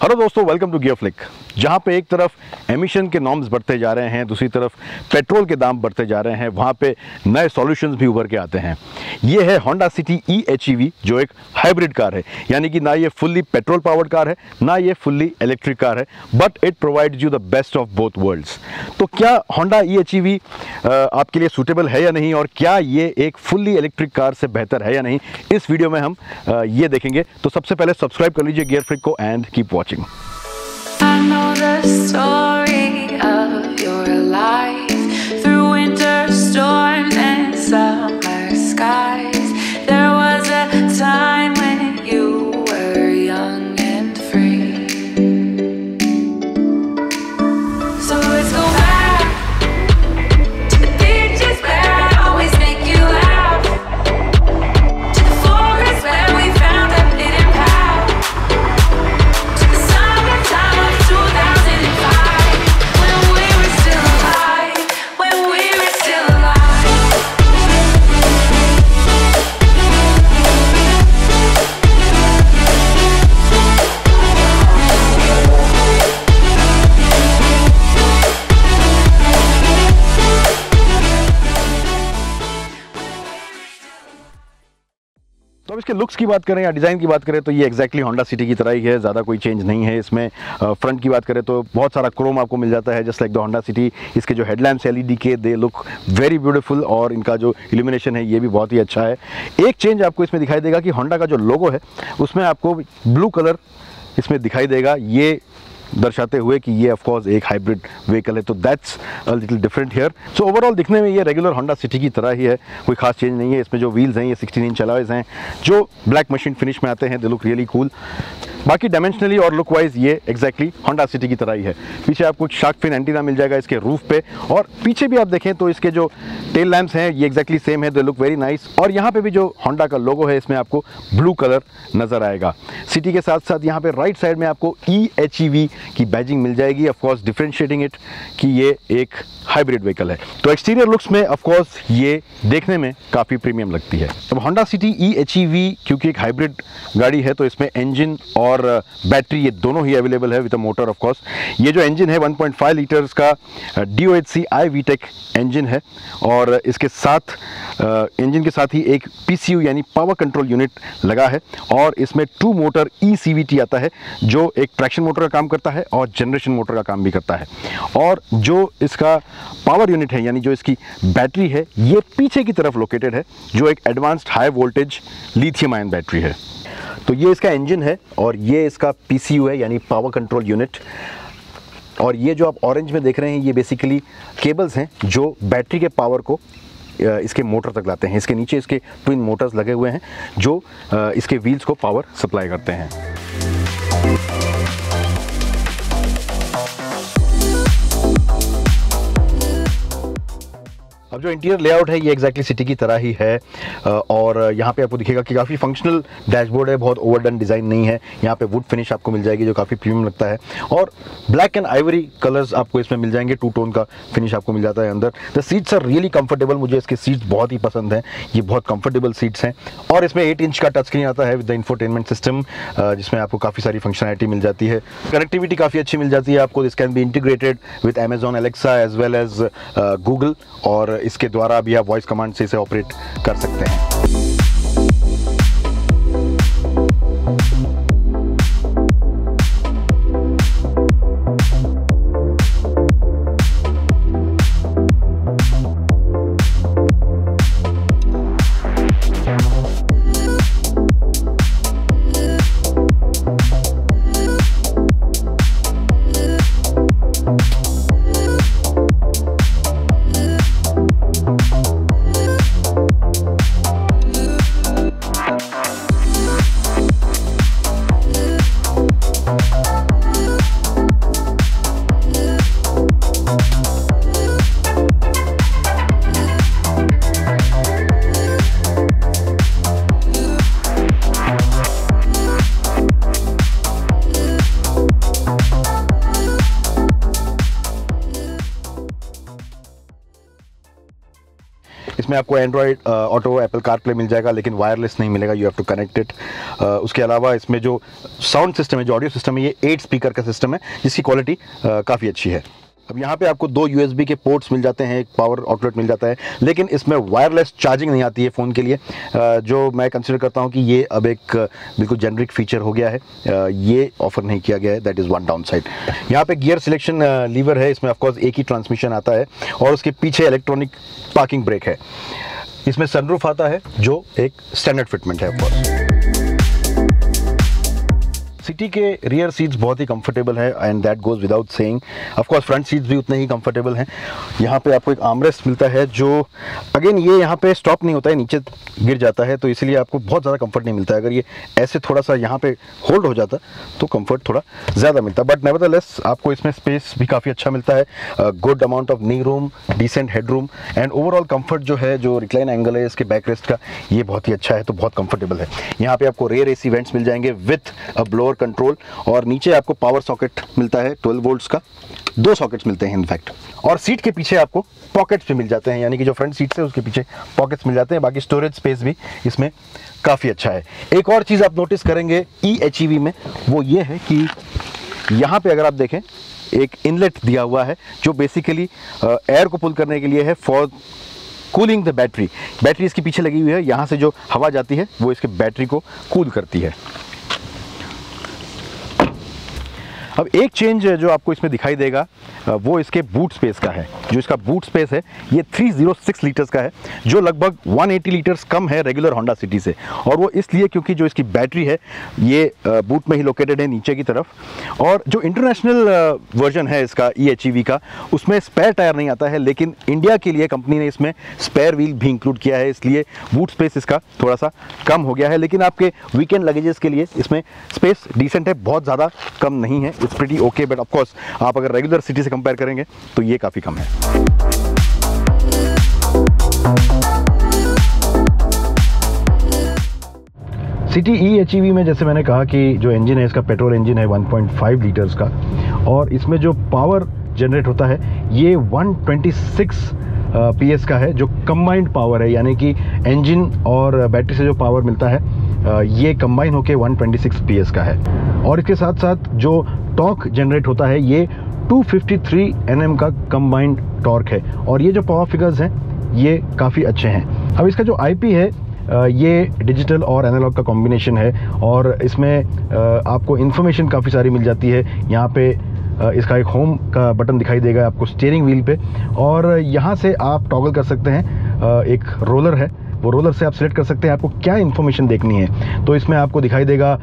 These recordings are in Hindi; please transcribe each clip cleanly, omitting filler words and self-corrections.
हेलो दोस्तों, वेलकम टू गियर फ्लिक। जहाँ पे एक तरफ एमिशन के नॉर्म्स बढ़ते जा रहे हैं, दूसरी तरफ पेट्रोल के दाम बढ़ते जा रहे हैं, वहाँ पे नए सॉल्यूशंस भी उभर के आते हैं। ये है होंडा सिटी EHEV, जो एक हाइब्रिड कार है, यानी कि ना ये फुल्ली पेट्रोल पावर्ड कार है, ना ये फुल्ली इलेक्ट्रिक कार है, but it provides you the best of both worlds. तो क्या होंडा EHEV आपके लिए सूटेबल है या नहीं, और क्या ये एक फुल्ली इलेक्ट्रिक कार से बेहतर है या नहीं, इस वीडियो में हम ये देखेंगे। तो सबसे पहले सब्सक्राइब कर लीजिए गियर फ्लिक को and keep watching. I know the story of your life through winter storms and summer skies. There was a time when you were young and free. So let's go back to the beaches where I always make you laugh, to the forest where we found a hidden path, to the summertime of 2005, when we were still alive, when we were still alive. तो अब इसके लुक्स की बात करें या डिज़ाइन की बात करें तो ये एक्जैक्टली होंडा सिटी की तरह ही है, ज़्यादा कोई चेंज नहीं है इसमें। फ्रंट की बात करें तो बहुत सारा क्रोम आपको मिल जाता है, just like the Honda city. इसके जो हेडलैम्प्स LED के, दे लुक वेरी ब्यूटीफुल, और इनका जो इल्यूमिनेशन है ये भी बहुत ही अच्छा है। एक चेंज आपको इसमें दिखाई देगा कि होंडा का जो लोगो है उसमें आपको ब्लू कलर इसमें दिखाई देगा, ये दर्शाते हुए कि ये ऑफ कोर्स एक हाइब्रिड व्हीकल है। तो that's a little different here. So overall दिखने में ये रेगुलर होंडा सिटी की तरह ही है, कोई खास चेंज नहीं है। इसमें जो व्हील्स हैं ये 16 इंच अलॉयज हैं, जो ब्लैक मशीन फिनिश में आते हैं, दे लुक रियली कूल। बाकी डायमेंशनली और लुक वाइज ये एक्जैक्टली होंडा सिटी की तरह ही है। पीछे आपको शार्क फिन एंटीना मिल जाएगा इसके रूफ पे, और पीछे भी आप देखें तो इसके जो टेल लैंप्स हैं ये एक्जैक्टली सेम है, दे लुक वेरी नाइस। और यहाँ पे भी जो होंडा का लोगो है इसमें आपको ब्लू कलर नजर आएगा। सिटी के साथ साथ यहाँ पे राइट साइड में आपको EHEV की बैजिंग मिल जाएगी, ऑफ कोर्स डिफरेंशिएटिंग इट कि ये एक हाइब्रिड व्हीकल है। तो एक्सटीरियर लुक्स में ऑफ कोर्स ये देखने में काफ़ी प्रीमियम लगती है। अब होंडा सिटी EHEV क्योंकि एक हाइब्रिड गाड़ी है तो इसमें इंजन और बैटरी ये दोनों ही अवेलेबल है with a motor of course. ये जो इंजन है 1.5 लीटर्स का DOHC iVTEC इंजन है, और इसके साथ इंजन के साथ ही एक PCU यानी पावर कंट्रोल यूनिट लगा है, और इसमें 2 मोटर ECVT आता है जो एक ट्रैक्शन मोटर का काम करता है और जनरेशन मोटर का काम भी करता है। और जो इसका पावर यूनिट है यानी जो इसकी बैटरी है ये पीछे की तरफ लोकेटेड है, जो एक advanced high voltage lithium ion battery है। तो ये इसका इंजन है और ये इसका PCU है यानी पावर कंट्रोल यूनिट। और ये जो आप ऑरेंज में देख रहे हैं ये बेसिकली केबल्स हैं जो बैटरी के पावर को इसके मोटर तक लाते हैं। इसके नीचे इसके ट्विन मोटर्स लगे हुए हैं जो इसके व्हील्स को पावर सप्लाई करते हैं। अब जो इंटीरियर लेआउट है ये एक्जैक्टली सिटी की तरह ही है, और यहाँ पे आपको दिखेगा कि काफ़ी फंक्शनल डैशबोर्ड है, बहुत ओवरडन डिज़ाइन नहीं है। यहाँ पे वुड फिनिश आपको मिल जाएगी जो काफ़ी प्रीमियम लगता है, और ब्लैक एंड आइवरी कलर्स आपको इसमें मिल जाएंगे, 2 टोन का फिनिश आपको मिल जाता है अंदर। The seats are really comfortable, मुझे इसके सीट्स बहुत ही पसंद हैं, ये बहुत कंफर्टेबल सीट्स हैं। और इसमें 8 इंच का टच स्क्रीन आता है विद द इंफोटेनमेंट सिस्टम, जिसमें आपको काफ़ी सारी फंक्शनैलिटी मिल जाती है। कनेक्टिविटी काफ़ी अच्छी मिल जाती है आपको, this can be integrated with Amazon Alexa as well as Google, और इसके द्वारा भी आप वॉइस कमांड से इसे ऑपरेट कर सकते हैं। इसमें आपको एंड्रॉयड ऑटो, एप्पल कारप्ले मिल जाएगा, लेकिन वायरलेस नहीं मिलेगा, you have to connect it. उसके अलावा इसमें जो साउंड सिस्टम है, जो ऑडियो सिस्टम है, ये 8 स्पीकर का सिस्टम है जिसकी क्वालिटी काफ़ी अच्छी है। अब यहाँ पे आपको 2 USB के पोर्ट्स मिल जाते हैं, एक पावर आउटलेट मिल जाता है, लेकिन इसमें वायरलेस चार्जिंग नहीं आती है फ़ोन के लिए, जो मैं कंसिडर करता हूँ कि ये अब एक बिल्कुल जेनरिक फीचर हो गया है, ये ऑफर नहीं किया गया है, that is one down side. यहाँ पे गियर सिलेक्शन लीवर है, इसमें ऑफकोर्स एक ही ट्रांसमिशन आता है और उसके पीछे इलेक्ट्रॉनिक पार्किंग ब्रेक है। इसमें सनरूफ आता है जो एक स्टैंडर्ड फिटमेंट है ऑफकोर्स। सिटी के रियर सीट्स बहुत ही कंफर्टेबल है and that goes without saying. Of course front seats भी उतने ही कंफर्टेबल हैं। यहाँ पे आपको एक आर्मरेस्ट मिलता है जो अगेन ये यहाँ पे स्टॉप नहीं होता है, नीचे गिर जाता है, तो इसलिए आपको बहुत ज़्यादा कंफर्ट नहीं मिलता है। अगर ये ऐसे थोड़ा सा यहाँ पे होल्ड हो जाता तो कंफर्ट थोड़ा ज़्यादा मिलता, बट नेवरदलेस आपको इसमें स्पेस भी काफ़ी अच्छा मिलता है, good amount of knee room, decent head room and overall comfort जो है, जो रिक्लाइन एंगल है इसके बैक रेस्ट का, ये बहुत ही अच्छा है, तो बहुत कंफर्टेबल है। यहाँ पे आपको रेयर AC वेंट्स मिल जाएंगे विथ अ ब्लोअर कंट्रोल और नीचे आपको पावर सॉकेट मिलता है 12 वोल्ट्स का, 2 सॉकेट्स मिलते हैं इनफैक्ट। और सीट के पीछे आपको पॉकेट्स भी मिल जाते हैं, यानी कि जो फ्रंट सीट है उसके पीछे पॉकेट्स मिल जाते हैं। बाकी स्टोरेज स्पेस भी इसमें काफ़ी अच्छा है। एक और चीज़ आप नोटिस करेंगे eHEV में, वो ये है कि यहाँ पे अगर आप देखें एक इनलेट दिया हुआ है जो बेसिकली एयर को पुल करने के लिए है for cooling the battery. Battery इसके पीछे लगी हुई है, यहाँ से जो हवा जाती है वो इसके बैटरी को कूल करती है। अब एक चेंज जो आपको इसमें दिखाई देगा वो इसके बूट स्पेस का है। जो इसका बूट स्पेस है ये 306 लीटर्स का है, जो लगभग 180 लीटर्स कम है रेगुलर होंडा सिटी से। और वो इसलिए क्योंकि जो इसकी बैटरी है ये बूट में ही लोकेटेड है नीचे की तरफ। और जो इंटरनेशनल वर्जन है इसका eHEV का, उसमें स्पेयर टायर नहीं आता है, लेकिन इंडिया के लिए कंपनी ने इसमें स्पेयर व्हील भी इंक्लूड किया है, इसलिए बूट स्पेस इसका थोड़ा सा कम हो गया है। लेकिन आपके वीकेंड लगेजेस के लिए इसमें स्पेस डिसेंट है, बहुत ज़्यादा कम नहीं है, it's pretty okay. But of course आप अगर रेगुलर सिटी से कंपेयर करेंगे तो ये काफ़ी कम है। सिटी eHEV में जैसे मैंने कहा कि जो इंजन है इसका पेट्रोल इंजन है 1.5 लीटर्स का, और इसमें जो पावर जनरेट होता है ये 126 PS का है, जो कंबाइंड पावर है, यानी कि इंजन और बैटरी से जो पावर मिलता है ये कंबाइन होके 126 PS का है। और इसके साथ साथ जो टॉर्क जनरेट होता है ये 253 Nm का कंबाइंड टॉर्क है, और ये जो पावर फिगर्स हैं ये काफ़ी अच्छे हैं। अब इसका जो IP है ये डिजिटल और एनालॉग का कॉम्बिनेशन है, और इसमें आपको इन्फॉर्मेशन काफ़ी सारी मिल जाती है। यहाँ पे इसका एक होम का बटन दिखाई देगा आपको स्टीयरिंग व्हील पे, और यहाँ से आप टॉगल कर सकते हैं, एक रोलर है, वो रोलर से आप सिलेक्ट कर सकते हैं आपको क्या इन्फॉर्मेशन देखनी है। तो इसमें आपको दिखाई देगा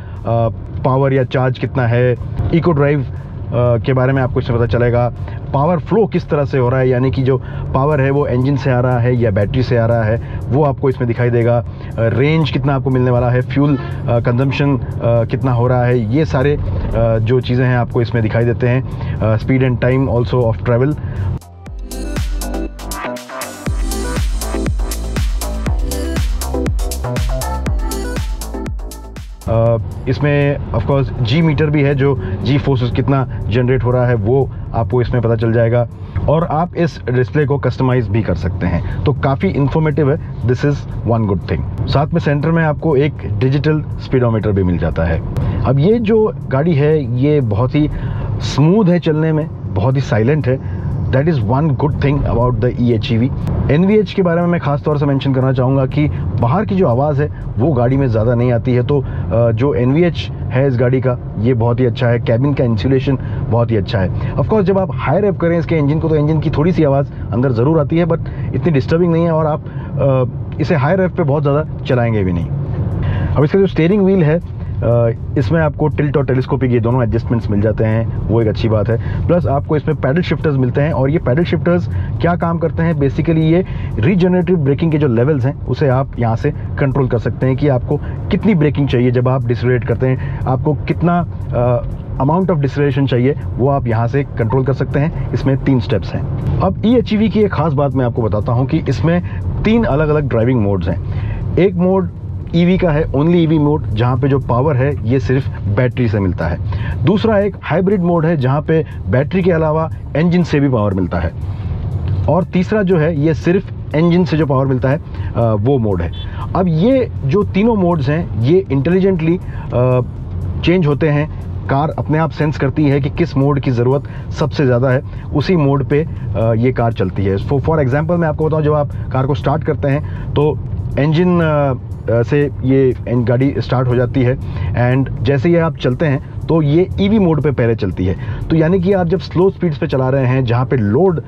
पावर या चार्ज कितना है, इको ड्राइव के बारे में आपको इसमें पता चलेगा, पावर फ्लो किस तरह से हो रहा है, यानी कि जो पावर है वो इंजन से आ रहा है या बैटरी से आ रहा है, वो आपको इसमें दिखाई देगा। रेंज कितना आपको मिलने वाला है, फ्यूल कंजम्पशन कितना हो रहा है, ये सारे जो चीज़ें हैं आपको इसमें दिखाई देते हैं। Speed and time also of travel. इसमें ऑफ कोर्स जी मीटर भी है, जो जी फोर्सेस कितना जनरेट हो रहा है वो आपको इसमें पता चल जाएगा, और आप इस डिस्प्ले को कस्टमाइज भी कर सकते हैं। तो काफ़ी इन्फॉर्मेटिव है, this is one good thing. साथ में सेंटर में आपको एक डिजिटल स्पीडोमीटर भी मिल जाता है। अब ये जो गाड़ी है ये बहुत ही स्मूथ है चलने में, बहुत ही साइलेंट है, that is one good thing about the eHEV। NVH के बारे में मैं ख़ास तौर से मेंशन करना चाहूँगा कि बाहर की जो आवाज़ है वो गाड़ी में ज़्यादा नहीं आती है, तो जो NVH है इस गाड़ी का ये बहुत ही अच्छा है। कैबिन का इंसुलेशन बहुत ही अच्छा है। ऑफ कोर्स जब आप हाई रेव करें इसके इंजन को तो इंजन की थोड़ी सी आवाज़ अंदर ज़रूर आती है, बट इतनी डिस्टर्बिंग नहीं है, और आप इसे हाई रेव पे बहुत ज़्यादा चलाएँगे भी नहीं। अब इसका जो स्टीयरिंग व्हील है इसमें आपको टिल्ट और टेलीस्कोपिक ये दोनों एडजस्टमेंट्स मिल जाते हैं, वो एक अच्छी बात है। प्लस आपको इसमें पैडल शिफ्टर्स मिलते हैं, और ये पैडल शिफ्टर्स क्या काम करते हैं, बेसिकली ये रीजनरेटिव ब्रेकिंग के जो लेवल्स हैं उसे आप यहाँ से कंट्रोल कर सकते हैं कि आपको कितनी ब्रेकिंग चाहिए जब आप डिसलेरेट करते हैं, आपको कितना अमाउंट ऑफ डिसलेरेशन चाहिए, वो आप यहाँ से कंट्रोल कर सकते हैं। इसमें 3 स्टेप्स हैं। अब eHEV की एक ख़ास बात मैं आपको बताता हूँ कि इसमें 3 अलग अलग ड्राइविंग मोड्स हैं। एक मोड EV का है, ओनली EV मोड, जहाँ पे जो पावर है ये सिर्फ बैटरी से मिलता है। दूसरा एक हाइब्रिड मोड है जहाँ पे बैटरी के अलावा इंजन से भी पावर मिलता है। और तीसरा जो है ये सिर्फ इंजन से जो पावर मिलता है वो मोड है। अब ये जो तीनों मोड्स हैं ये इंटेलिजेंटली चेंज होते हैं। कार अपने आप सेंस करती है कि किस मोड की ज़रूरत सबसे ज़्यादा है, उसी मोड पे ये कार चलती है। फॉर एग्जांपल मैं आपको बताऊं, जब आप कार को स्टार्ट करते हैं तो इंजन से ये गाड़ी स्टार्ट हो जाती है एंड जैसे ही आप चलते हैं तो ये ईवी मोड पे पहले चलती है। तो यानी कि आप जब स्लो स्पीड्स पे चला रहे हैं, जहाँ पे लोड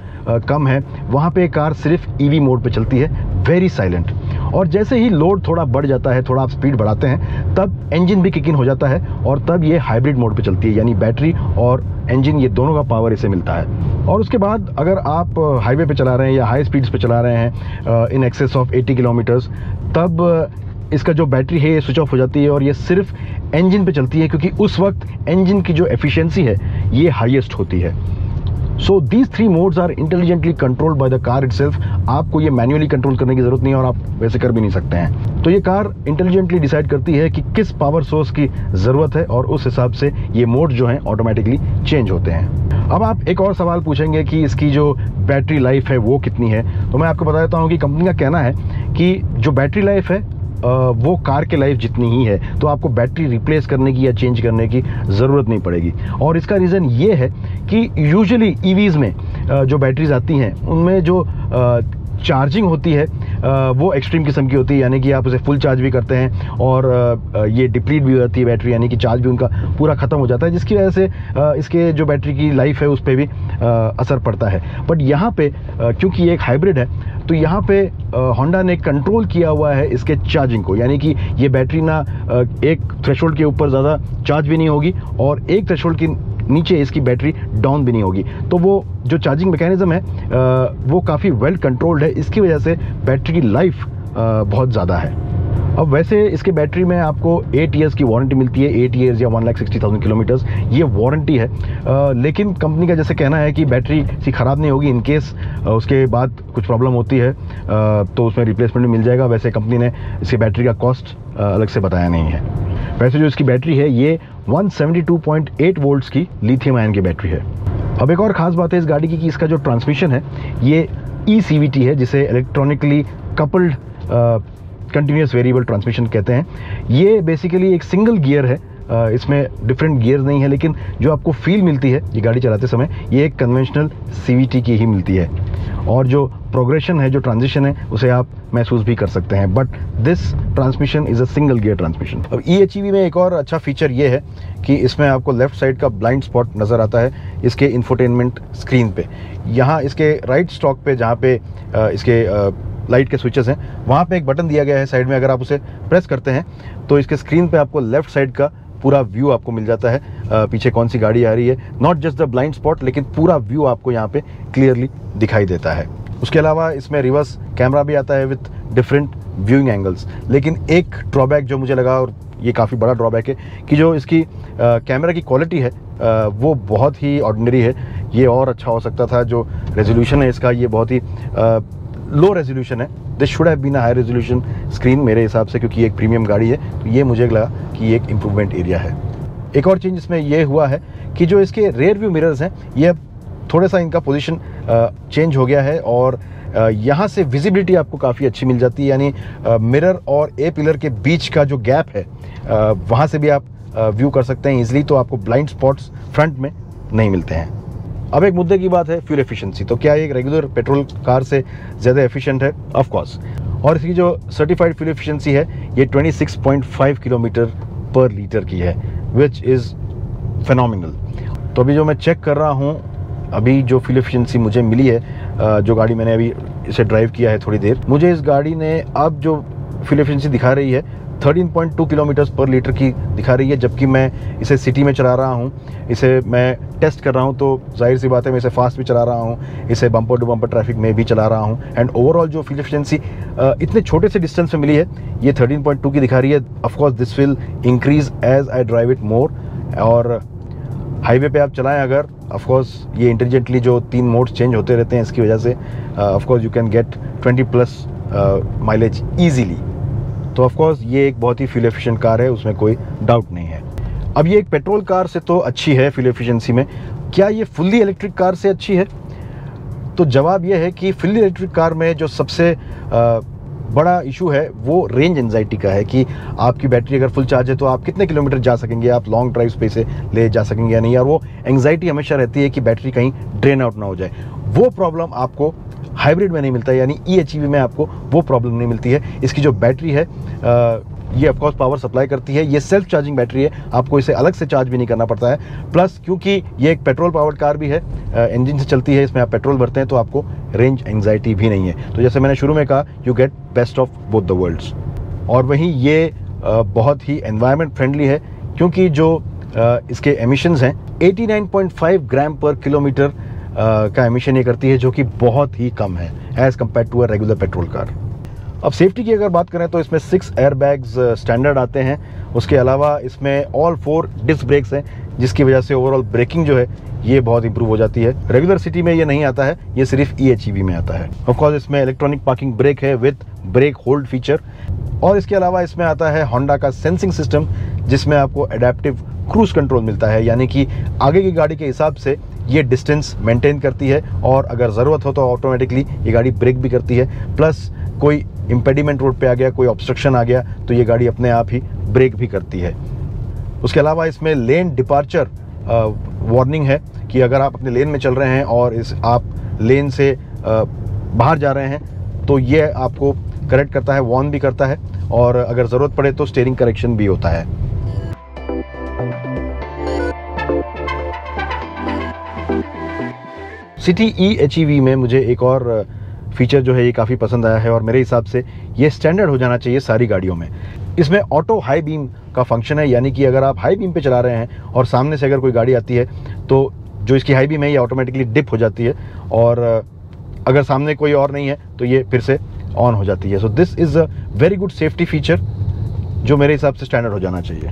कम है, वहाँ पे कार सिर्फ ईवी मोड पे चलती है, वेरी साइलेंट। और जैसे ही लोड थोड़ा बढ़ जाता है, थोड़ा आप स्पीड बढ़ाते हैं, तब इंजन भी किक इन हो जाता है और तब ये हाइब्रिड मोड पे चलती है, यानी बैटरी और इंजन ये दोनों का पावर इसे मिलता है। और उसके बाद अगर आप हाईवे पे चला रहे हैं या हाई स्पीड्स पे चला रहे हैं इन एक्सेस ऑफ 80 किलोमीटर्स, तब इसका जो बैटरी है ये स्विच ऑफ हो जाती है और ये सिर्फ इंजन पे चलती है, क्योंकि उस वक्त इंजन की जो एफिशिएंसी है ये हाईएस्ट होती है। So these 3 modes are intelligently controlled by the car itself. आपको ये मैन्युअली कंट्रोल करने की ज़रूरत नहीं है और आप वैसे कर भी नहीं सकते हैं। तो ये कार इंटेलिजेंटली डिसाइड करती है कि किस पावर सोर्स की ज़रूरत है और उस हिसाब से ये मोड जो हैं ऑटोमेटिकली चेंज होते हैं। अब आप एक और सवाल पूछेंगे कि इसकी जो बैटरी लाइफ है वो कितनी है। तो मैं आपको बता देता हूँ कि कंपनी का कहना है कि जो बैटरी लाइफ है वो कार के लाइफ जितनी ही है, तो आपको बैटरी रिप्लेस करने की या चेंज करने की ज़रूरत नहीं पड़ेगी। और इसका रीज़न ये है कि यूजुअली ईवीज़ में जो बैटरीज आती हैं उनमें जो चार्जिंग होती है वो एक्सट्रीम किस्म की होती है, यानी कि आप उसे फुल चार्ज भी करते हैं और ये डिप्लीट भी हो जाती है बैटरी, यानी कि चार्ज भी उनका पूरा ख़त्म हो जाता है, जिसकी वजह से इसके जो बैटरी की लाइफ है उस पर भी असर पड़ता है। बट यहाँ पे क्योंकि ये एक हाइब्रिड है, तो यहाँ पे होंडा ने कंट्रोल किया हुआ है इसके चार्जिंग को, यानी कि ये बैटरी ना एक थ्रेशोल्ड के ऊपर ज़्यादा चार्ज भी नहीं होगी और एक थ्रेशोल्ड की नीचे इसकी बैटरी डाउन भी नहीं होगी। तो वो जो चार्जिंग मैकेनिज्म है वो काफ़ी वेल कंट्रोल्ड है, इसकी वजह से बैटरी की लाइफ बहुत ज़्यादा है। अब वैसे इसके बैटरी में आपको 8 ईयर्स की वारंटी मिलती है, 8 ईयर्स या 1,60,000 किलोमीटर्स ये वारंटी है। लेकिन कंपनी का जैसे कहना है कि बैटरी सी ख़राब नहीं होगी, इन केस उसके बाद कुछ प्रॉब्लम होती है तो उसमें रिप्लेसमेंट भी मिल जाएगा। वैसे कंपनी ने इसकी बैटरी का कॉस्ट अलग से बताया नहीं है। वैसे जो इसकी बैटरी है ये 172.8 वोल्ट्स की लिथियम आयन की बैटरी है। अब एक और ख़ास बात है इस गाड़ी की कि इसका जो ट्रांसमिशन है ये ECVT है, जिसे electronically coupled continuous variable transmission कहते हैं। ये बेसिकली एक सिंगल गियर है, इसमें डिफरेंट गियर्स नहीं है, लेकिन जो आपको फील मिलती है ये गाड़ी चलाते समय ये एक कन्वेंशनल CVT की ही मिलती है और जो प्रोग्रेशन है, जो ट्रांजिशन है, उसे आप महसूस भी कर सकते हैं। But this transmission is a single gear transmission. अब EHEV में एक और अच्छा फीचर ये है कि इसमें आपको लेफ्ट साइड का ब्लाइंड स्पॉट नज़र आता है इसके इंफोटेनमेंट स्क्रीन पे। यहाँ इसके राइट स्टॉक पे जहाँ पे इसके लाइट के स्विचेस हैं वहाँ पे एक बटन दिया गया है साइड में, अगर आप उसे प्रेस करते हैं तो इसके स्क्रीन पे आपको लेफ्ट साइड का पूरा व्यू आपको मिल जाता है, पीछे कौन सी गाड़ी आ रही है, not just the blind spot, लेकिन पूरा व्यू आपको यहाँ पे क्लियरली दिखाई देता है। उसके अलावा इसमें रिवर्स कैमरा भी आता है विथ डिफरेंट व्यूइंग एंगल्स। लेकिन एक ड्रॉबैक जो मुझे लगा, और ये काफ़ी बड़ा ड्रॉबैक है, कि जो इसकी कैमरा की क्वालिटी है वो बहुत ही ऑर्डिनरी है। ये और अच्छा हो सकता था। जो रेजोल्यूशन है इसका ये बहुत ही लो रेजोल्यूशन है। This should have been a high resolution screen मेरे हिसाब से, क्योंकि ये एक प्रीमियम गाड़ी है, तो ये मुझे लगा कि ये एक इम्प्रूवमेंट एरिया है। एक और चेंज इसमें ये हुआ है कि जो इसके रेयर व्यू मिरर्स हैं ये अब थोड़ा सा इनका पोजीशन चेंज हो गया है और यहाँ से विजिबिलिटी आपको काफ़ी अच्छी मिल जाती है, यानी मिरर और ए पिलर के बीच का जो गैप है वहाँ से भी आप व्यू कर सकते हैं ईजिली, तो आपको ब्लाइंड स्पॉट्स फ्रंट में नहीं मिलते हैं। अब एक मुद्दे की बात है फ्यूल एफिशिएंसी। तो क्या ये एक रेगुलर पेट्रोल कार से ज़्यादा एफिशिएंट है? Of course. और इसकी जो सर्टिफाइड फ्यूल एफिशिएंसी है ये 26.5 किलोमीटर पर लीटर की है, विच इज़ फेनोमिनल। तो अभी जो मैं चेक कर रहा हूँ, अभी जो फ्यूल एफिशिएंसी मुझे मिली है, जो गाड़ी मैंने अभी इसे ड्राइव किया है थोड़ी देर, मुझे इस गाड़ी ने अब जो फ्यूल एफिशिएंसी दिखा रही है 13.2 किलोमीटर्स पर लीटर की दिखा रही है, जबकि मैं इसे सिटी में चला रहा हूँ, इसे मैं टेस्ट कर रहा हूँ, तो जाहिर सी बात है मैं इसे फास्ट भी चला रहा हूँ, इसे बम्पर टू बम्पर ट्रैफिक में भी चला रहा हूँ। एंड ओवरऑल जो फ्यूल एफिशिएंसी इतने छोटे से डिस्टेंस में मिली है ये 13.2 की दिखा रही है। Of course this will increase as I drive it more. और हाईवे पे आप चलाएं अगर, ऑफ कोर्स ये इंटेलिजेंटली जो 3 मोड्स चेंज होते रहते हैं, इसकी वजह से of course you can get 20+ mileage easily. तो ऑफ कोर्स ये एक बहुत ही फ्यूल एफिशिएंट कार है, उसमें कोई डाउट नहीं है। अब ये एक पेट्रोल कार से तो अच्छी है फ्यूल एफिशिएंसी में, क्या ये फुल्ली इलेक्ट्रिक कार से अच्छी है? तो जवाब यह है कि फुल्ली इलेक्ट्रिक कार में जो सबसे बड़ा इशू है वो रेंज एंजाइटी का है कि आपकी बैटरी अगर फुल चार्ज है तो आप कितने किलोमीटर जा सकेंगे, आप लॉन्ग ड्राइव्स पे से ले जा सकेंगे या नहीं, और वो एंजाइटी हमेशा रहती है कि बैटरी कहीं ड्रेन आउट ना हो जाए। वो प्रॉब्लम आपको हाइब्रिड में नहीं मिलता है, यानी EHEV में आपको वो प्रॉब्लम नहीं मिलती है। इसकी जो बैटरी है ये ऑफकोर्स पावर सप्लाई करती है, ये सेल्फ चार्जिंग बैटरी है, आपको इसे अलग से चार्ज भी नहीं करना पड़ता है। प्लस क्योंकि ये एक पेट्रोल पावर्ड कार भी है, इंजन से चलती है, इसमें आप पेट्रोल भरते हैं तो आपको रेंज एंजाइटी भी नहीं है। तो जैसे मैंने शुरू में कहा, you get best of both the worlds. और वहीं ये बहुत ही एनवायरनमेंट फ्रेंडली है, क्योंकि जो इसके एमिशंस हैं 89.5 ग्राम पर किलोमीटर का एमिशन ये करती है, जो कि बहुत ही कम है as compare to a regular petrol car. अब सेफ्टी की अगर बात करें तो इसमें 6 एयरबैग्स स्टैंडर्ड आते हैं। उसके अलावा इसमें ऑल 4 डिस्क ब्रेक्स हैं, जिसकी वजह से ओवरऑल ब्रेकिंग जो है ये बहुत इंप्रूव हो जाती है। रेगुलर सिटी में ये नहीं आता है, ये सिर्फ EHEV में आता है। ऑफकोर्स इसमें इलेक्ट्रॉनिक पार्किंग ब्रेक है विद ब्रेक होल्ड फीचर, और इसके अलावा इसमें आता है होंडा का सेंसिंग सिस्टम, जिसमें आपको एडेप्टिव क्रूज कंट्रोल मिलता है, यानी कि आगे की गाड़ी के हिसाब से ये डिस्टेंस मेंटेन करती है, और अगर ज़रूरत हो तो ऑटोमेटिकली ये गाड़ी ब्रेक भी करती है। प्लस कोई इम्पेडिमेंट रोड पे आ गया, कोई ऑब्स्ट्रक्शन आ गया, तो ये गाड़ी अपने आप ही ब्रेक भी करती है। उसके अलावा इसमें लेन डिपार्चर वार्निंग है कि अगर आप अपने लेन में चल रहे हैं और आप लेन से बाहर जा रहे हैं तो ये आपको करेक्ट करता है, वार्न भी करता है, और अगर ज़रूरत पड़े तो स्टीयरिंग करेक्शन भी होता है। सिटी EHEV में मुझे एक और फीचर जो है ये काफ़ी पसंद आया है, और मेरे हिसाब से ये स्टैंडर्ड हो जाना चाहिए सारी गाड़ियों में। इसमें ऑटो हाई बीम का फंक्शन है, यानी कि अगर आप हाई बीम पे चला रहे हैं और सामने से अगर कोई गाड़ी आती है तो जो इसकी हाई बीम है ये ऑटोमेटिकली डिप हो जाती है, और अगर सामने कोई और नहीं है तो ये फिर से ऑन हो जाती है। So this is a very good safety feature जो मेरे हिसाब से स्टैंडर्ड हो जाना चाहिए।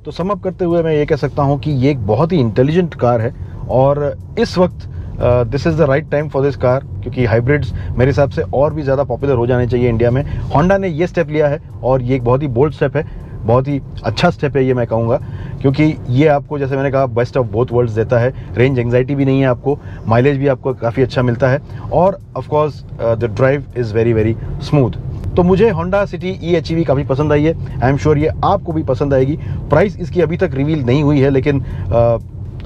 तो सम अप करते हुए मैं ये कह सकता हूँ कि ये एक बहुत ही इंटेलिजेंट कार है, और इस वक्त this is the right time for this car, क्योंकि हाइब्रिड्स मेरे हिसाब से और भी ज़्यादा पॉपुलर हो जाने चाहिए इंडिया में। होंडा ने ये स्टेप लिया है, और ये एक बहुत ही बोल्ड स्टेप है, बहुत ही अच्छा स्टेप है ये मैं कहूँगा, क्योंकि ये आपको, जैसे मैंने कहा, बेस्ट ऑफ बोथ वर्ल्ड्स देता है। रेंज एंजाइटी भी नहीं है आपको, माइलेज भी आपको काफ़ी अच्छा मिलता है, और of course the drive is very very smooth. तो मुझे होंडा सिटी EHEV काफ़ी पसंद आई है, आई एम श्योर ये आपको भी पसंद आएगी। प्राइस इसकी अभी तक रिवील नहीं हुई है, लेकिन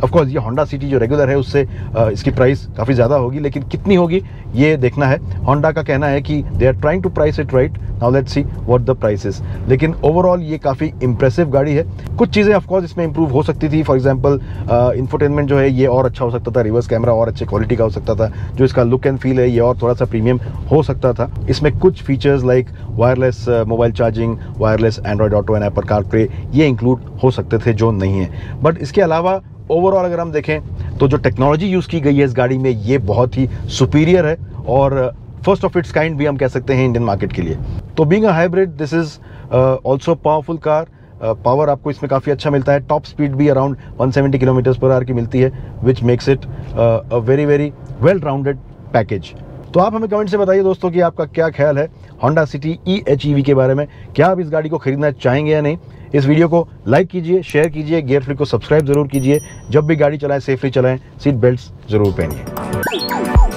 ऑफकोर्स ये होंडा सिटी जो रेगुलर है उससे इसकी प्राइस काफ़ी ज़्यादा होगी, लेकिन कितनी होगी ये देखना है। होंडा का कहना है कि they are trying to price it right, now let's see what the price is. लेकिन ओवरऑल ये काफ़ी इंप्रेसिव गाड़ी है। कुछ चीज़ें ऑफकोर्स इसमें इंप्रूव हो सकती थी, फॉर एग्जांपल इंफोटेनमेंट जो है ये और अच्छा हो सकता था, रिवर्स कैमरा और अच्छे क्वालिटी का हो सकता था, जो इसका लुक एंड फील है ये और थोड़ा सा प्रीमियम हो सकता था। इसमें कुछ features like wireless mobile charging, wireless Android auto and Apple CarPlay ये इंक्लूड हो सकते थे जो नहीं है। बट इसके अलावा ओवरऑल अगर हम देखें तो जो टेक्नोलॉजी यूज़ की गई है इस गाड़ी में ये बहुत ही सुपीरियर है, और फर्स्ट ऑफ इट्स काइंड भी हम कह सकते हैं इंडियन मार्केट के लिए। तो being a hybrid this is also powerful car. Power आपको इसमें काफ़ी अच्छा मिलता है, टॉप स्पीड भी अराउंड 170 km/h की मिलती है, which makes it a very very well rounded package. तो आप हमें कमेंट से बताइए दोस्तों कि आपका क्या ख्याल है होंडा सिटी EHEV के बारे में, क्या आप इस गाड़ी को खरीदना चाहेंगे या नहीं। इस वीडियो को लाइक कीजिए, शेयर कीजिए, गियर फ्लिक को सब्सक्राइब जरूर कीजिए। जब भी गाड़ी चलाएं सेफली चलाएं, सीट बेल्ट्स जरूर पहनिए।